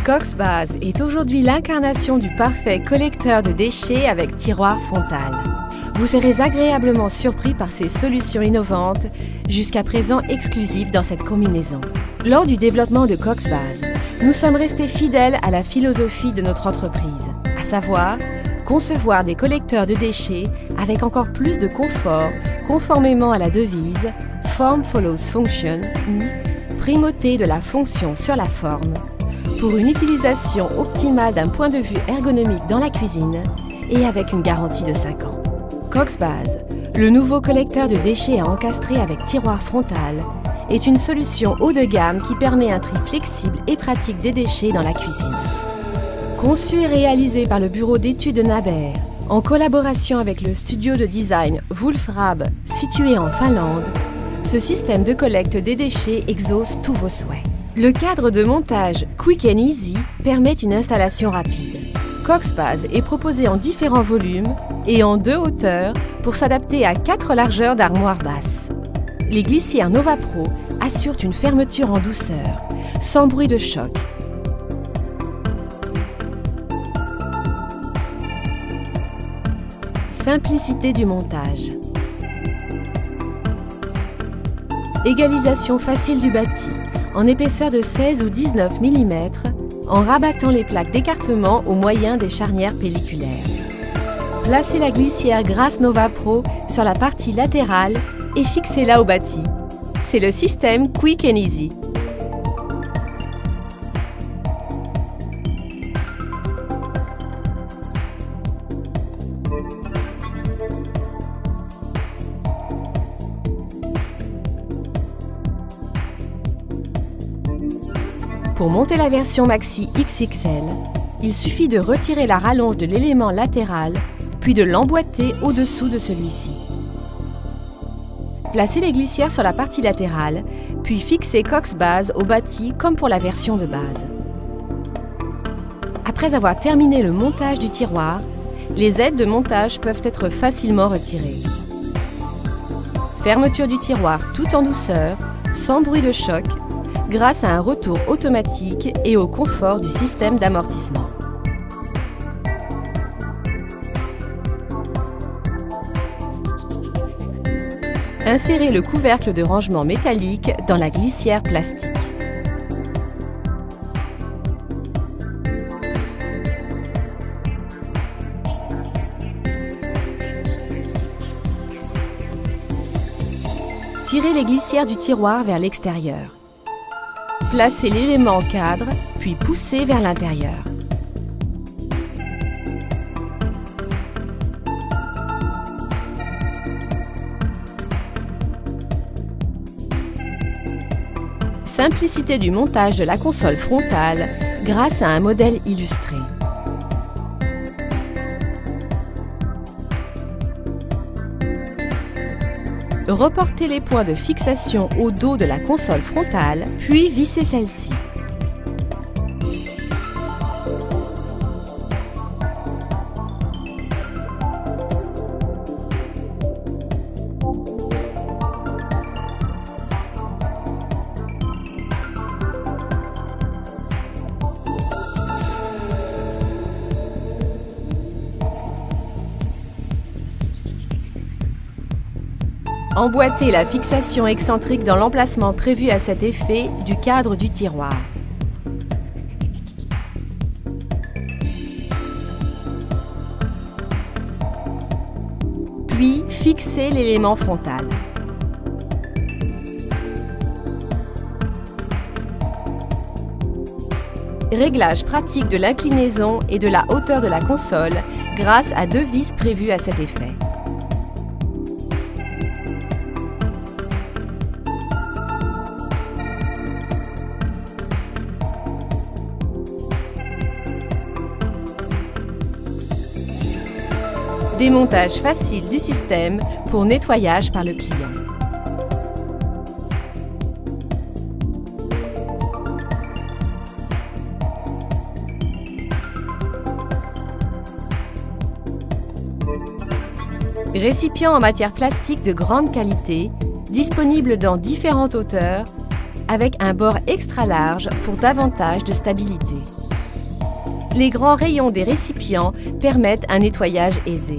Coxbase est aujourd'hui l'incarnation du parfait collecteur de déchets avec tiroir frontal. Vous serez agréablement surpris par ces solutions innovantes, jusqu'à présent exclusives dans cette combinaison. Lors du développement de Coxbase, nous sommes restés fidèles à la philosophie de notre entreprise, à savoir concevoir des collecteurs de déchets avec encore plus de confort, conformément à la devise « Form follows function » ou « primauté de la fonction sur la forme », pour une utilisation optimale d'un point de vue ergonomique dans la cuisine et avec une garantie de 5 ans. Coxbase, le nouveau collecteur de déchets à encastrer avec tiroir frontal, est une solution haut de gamme qui permet un tri flexible et pratique des déchets dans la cuisine. Conçu et réalisé par le bureau d'études Naber, en collaboration avec le studio de design Wolfrab situé en Finlande, ce système de collecte des déchets exauce tous vos souhaits. Le cadre de montage Quick and Easy permet une installation rapide. Coxbase est proposé en différents volumes et en 2 hauteurs pour s'adapter à 4 largeurs d'armoire basse. Les glissières Nova Pro assurent une fermeture en douceur, sans bruit de choc. Simplicité du montage. Égalisation facile du bâti, en épaisseur de 16 ou 19 mm, en rabattant les plaques d'écartement au moyen des charnières pelliculaires. Placez la glissière Grasse Nova Pro sur la partie latérale et fixez-la au bâti. C'est le système Quick and Easy. Pour monter la version Maxi XXL, il suffit de retirer la rallonge de l'élément latéral, puis de l'emboîter au-dessous de celui-ci. Placez les glissières sur la partie latérale, puis fixez Coxbase au bâti comme pour la version de base. Après avoir terminé le montage du tiroir, les aides de montage peuvent être facilement retirées. Fermeture du tiroir tout en douceur, sans bruit de choc, grâce à un retour automatique et au confort du système d'amortissement. Insérez le couvercle de rangement métallique dans la glissière plastique. Tirez les glissières du tiroir vers l'extérieur. Placez l'élément en cadre, puis poussez vers l'intérieur. Simplicité du montage de la console frontale grâce à un modèle illustré. Reportez les points de fixation au dos de la console frontale, puis vissez celle-ci. Emboîtez la fixation excentrique dans l'emplacement prévu à cet effet du cadre du tiroir. Puis fixez l'élément frontal. Réglage pratique de l'inclinaison et de la hauteur de la console grâce à 2 vis prévues à cet effet. Démontage facile du système pour nettoyage par le client. Récipient en matière plastique de grande qualité, disponible dans différentes hauteurs, avec un bord extra large pour davantage de stabilité. Les grands rayons des récipients permettent un nettoyage aisé.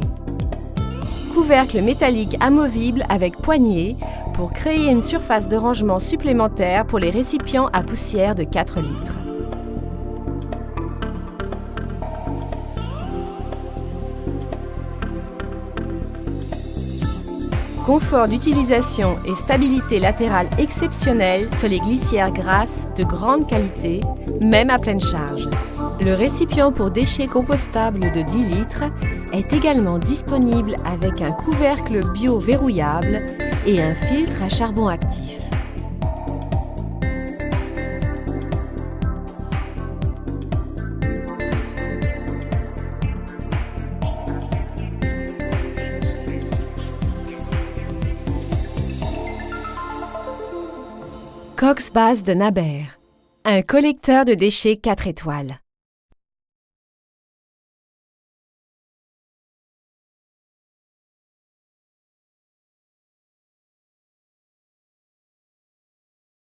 Couvercle métallique amovible avec poignée pour créer une surface de rangement supplémentaire pour les récipients à poussière de 4 litres. Confort d'utilisation et stabilité latérale exceptionnelle sur les glissières grasses de grande qualité, même à pleine charge. Le récipient pour déchets compostables de 10 litres est également disponible avec un couvercle bio verrouillable et un filtre à charbon actif. Cox Base de Naber, un collecteur de déchets 4 étoiles.